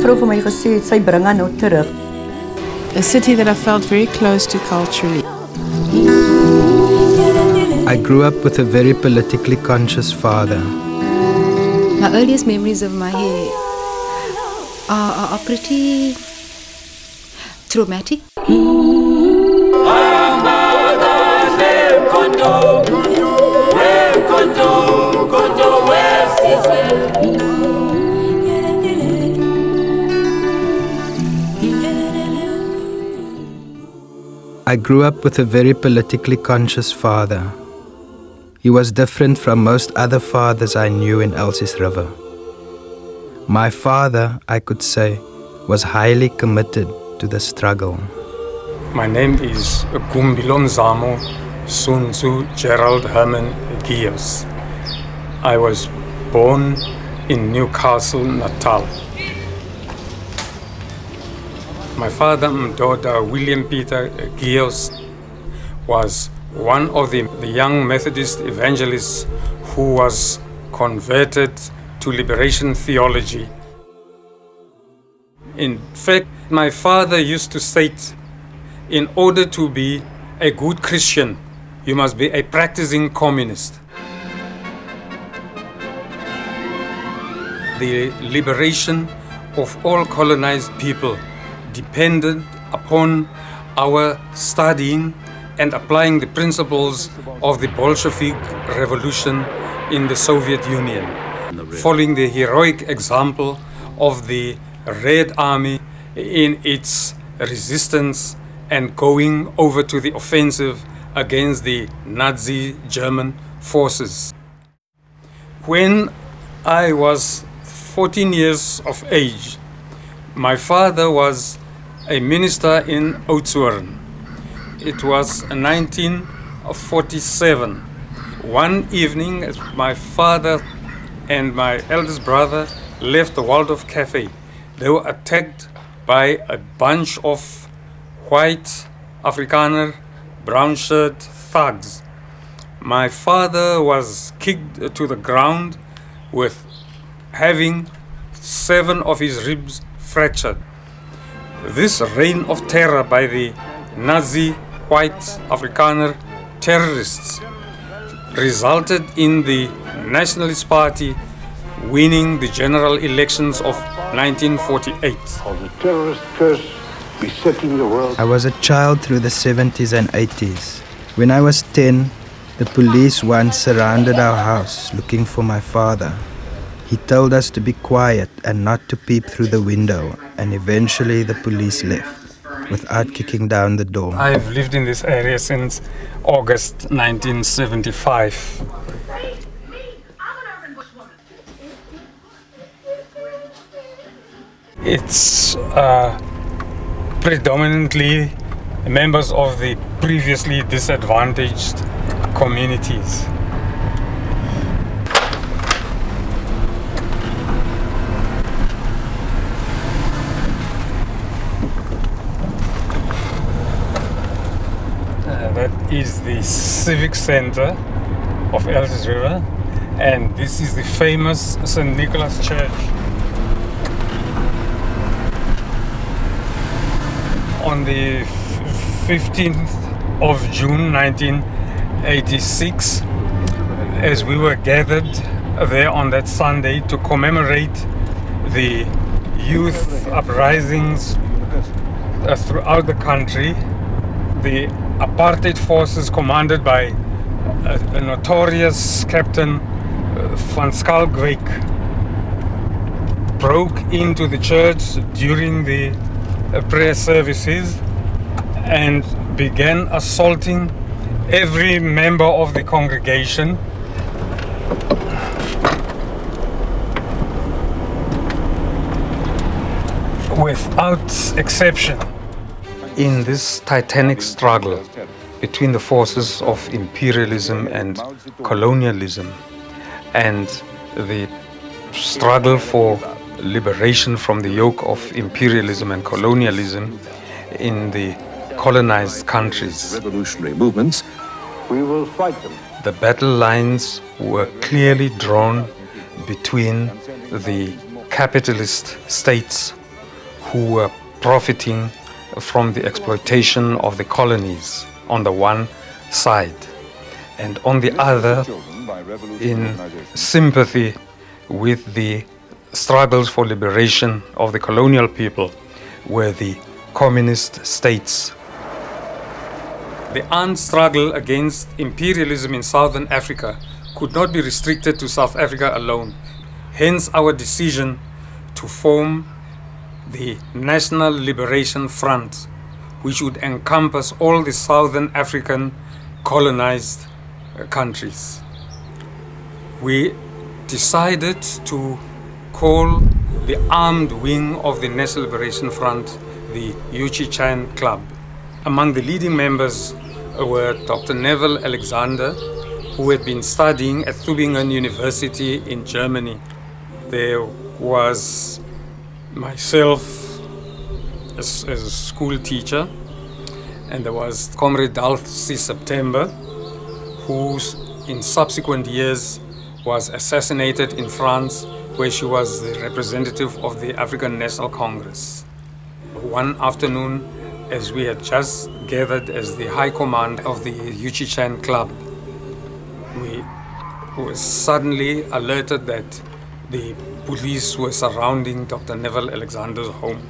vrou vir my gesê het, sy bring haar nou terug. A city that I felt very close to culturally. I grew up with a very politically conscious father. My earliest memories of my hair are pretty traumatic. I grew up with a very politically conscious father. He was different from most other fathers I knew in Elsie's River. My father, I could say, was highly committed to the struggle. My name is Gumbilomzamo Sunzu Gerald Giose. I was born in Newcastle, Natal. My father, Mdoda William Peter Giose, was one of the young Methodist evangelists who was converted to liberation theology. In fact, my father used to state, in order to be a good Christian, you must be a practicing communist. The liberation of all colonized people depended upon our studying and applying the principles of the Bolshevik Revolution in the Soviet Union, following the heroic example of the Red Army in its resistance and going over to the offensive against the Nazi German forces. When I was 14 years of age, my father was a minister in Oudtshoorn. It was 1947. One evening, as my father and my eldest brother left the Waldorf Cafe, they were attacked by a bunch of white Afrikaner, brown shirt thugs. My father was kicked to the ground with having 7 of his ribs fractured. This reign of terror by the Nazi white Afrikaner terrorists resulted in the Nationalist Party winning the general elections of 1948. The terrorist curse besetting the world. I was a child through the 70s and 80s. When I was 10, the police once surrounded our house looking for my father. He told us to be quiet and not to peep through the window, and eventually the police left without kicking down the door. I've lived in this area since August 1975. It's predominantly members of the previously disadvantaged communities. That is the civic center of Elsie's River, and this is the famous St. Nicholas Church. On the 15th of June 1986, as we were gathered there on that Sunday to commemorate the youth uprisings throughout the country, the apartheid forces commanded by a notorious Captain van Schalkwyk broke into the church during the prayer services and began assaulting every member of the congregation. Without exception. In this titanic struggle between the forces of imperialism and colonialism, and the struggle for liberation from the yoke of imperialism and colonialism in the colonized countries, Revolutionary movements, we will fight them. the battle lines were clearly drawn between the capitalist states who were profiting from the exploitation of the colonies on the one side, and on the other, in sympathy with the struggles for liberation of the colonial people, were the communist states. The armed struggle against imperialism in Southern Africa could not be restricted to South Africa alone. Hence our decision to form the National Liberation Front, which would encompass all the Southern African colonized countries. We decided to call the armed wing of the National Liberation Front the Yuchi-Chan Club. Among the leading members were Dr. Neville Alexander, who had been studying at Tübingen University in Germany. There was myself as a school teacher, and there was Comrade Dulcie September, who in subsequent years was assassinated in France, where she was the representative of the African National Congress. One afternoon, as we had just gathered as the high command of the Yuchi-Chan Club, we were suddenly alerted that the police were surrounding Dr. Neville Alexander's home.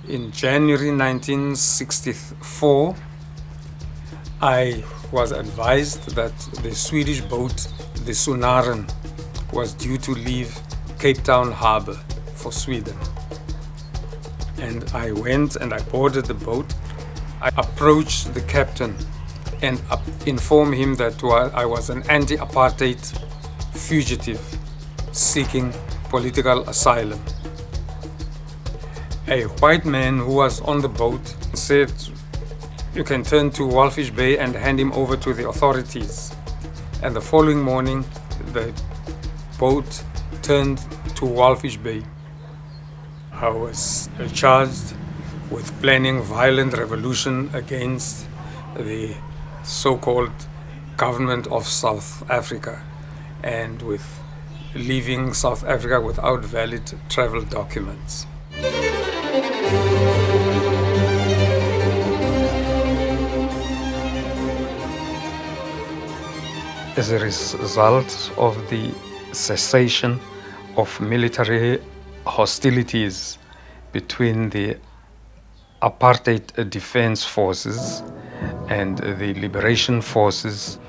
In January 1964, I was advised that the Swedish boat, the Sunaren, was due to leave Cape Town Harbour for Sweden. And I went and I boarded the boat. I approached the captain and informed him that I was an anti-apartheid fugitive seeking political asylum. A white man who was on the boat said, "You can turn to Walfish Bay and hand him over to the authorities." And the following morning, the boat turned to Walfish Bay. I was charged with planning violent revolution against the so-called government of South Africa and with leaving South Africa without valid travel documents. As a result of the cessation of military hostilities between the apartheid defense forces and the liberation forces,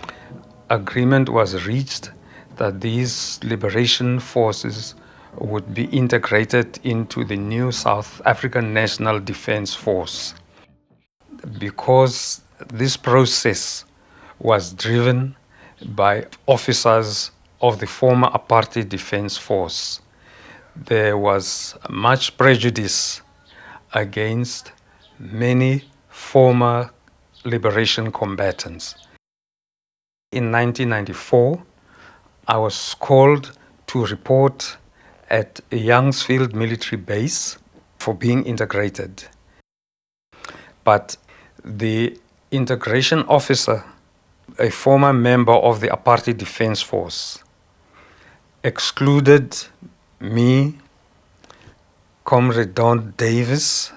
agreement was reached that these liberation forces would be integrated into the new South African National Defense Force. Because this process was driven by officers of the former apartheid defense force, there was much prejudice against many former liberation combatants. In 1994, I was called to report at Youngsfield military base for being integrated. But the integration officer, a former member of the apartheid defense force, excluded me, Comrade Don Davis,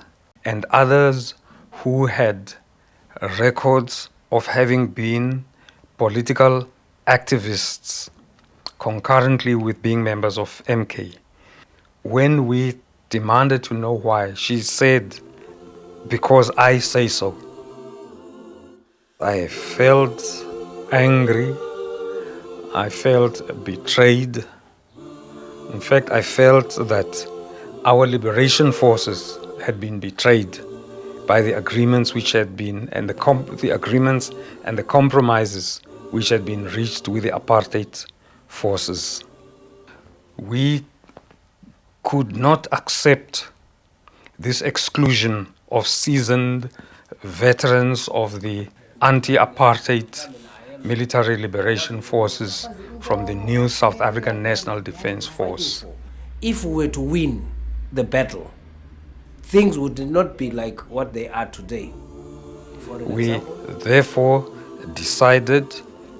and others who had records of having been political activists concurrently with being members of MK. When we demanded to know why, she said, "Because I say so." I felt angry. I felt betrayed. In fact, I felt that our liberation forces had been betrayed by the agreements which had been, and the agreements and the compromises which had been reached with the apartheid forces. We could not accept this exclusion of seasoned veterans of the anti-apartheid military liberation forces from the new South African National Defense Force. If we were to win the battle, things would not be like what they are today. We therefore decided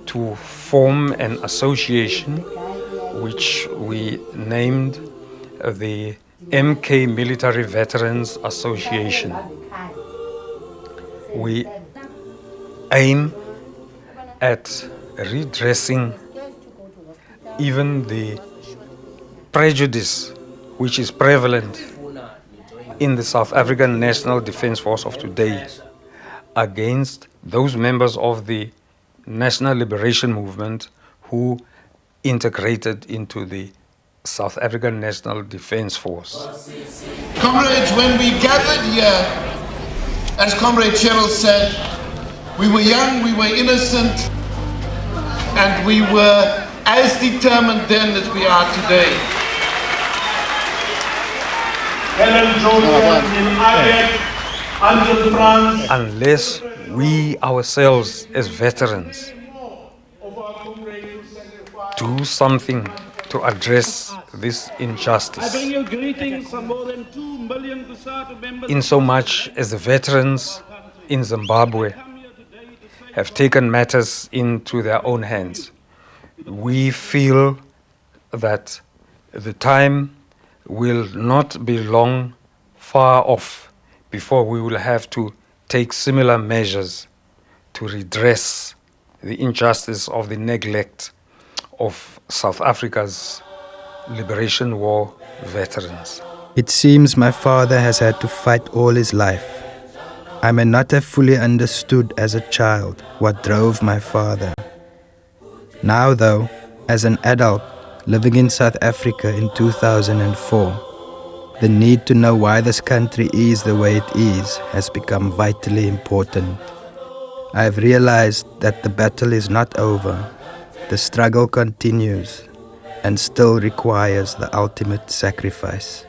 to form an association which we named the MK Military Veterans Association. We aim at redressing even the prejudice which is prevalent in the South African National Defence Force of today against those members of the National Liberation Movement who integrated into the South African National Defence Force. Comrades, when we gathered here, as Comrade Gerald said, we were young, we were innocent, and we were as determined then as we are today. Unless we ourselves as veterans do something to address this injustice, in so much as the veterans in Zimbabwe have taken matters into their own hands, we feel that the time will not be long far off before we will have to take similar measures to redress the injustice of the neglect of South Africa's Liberation War veterans. It seems my father has had to fight all his life. I may not have fully understood as a child what drove my father. Now though, as an adult living in South Africa in 2004, the need to know why this country is the way it is has become vitally important. I have realized that the battle is not over. The struggle continues and still requires the ultimate sacrifice.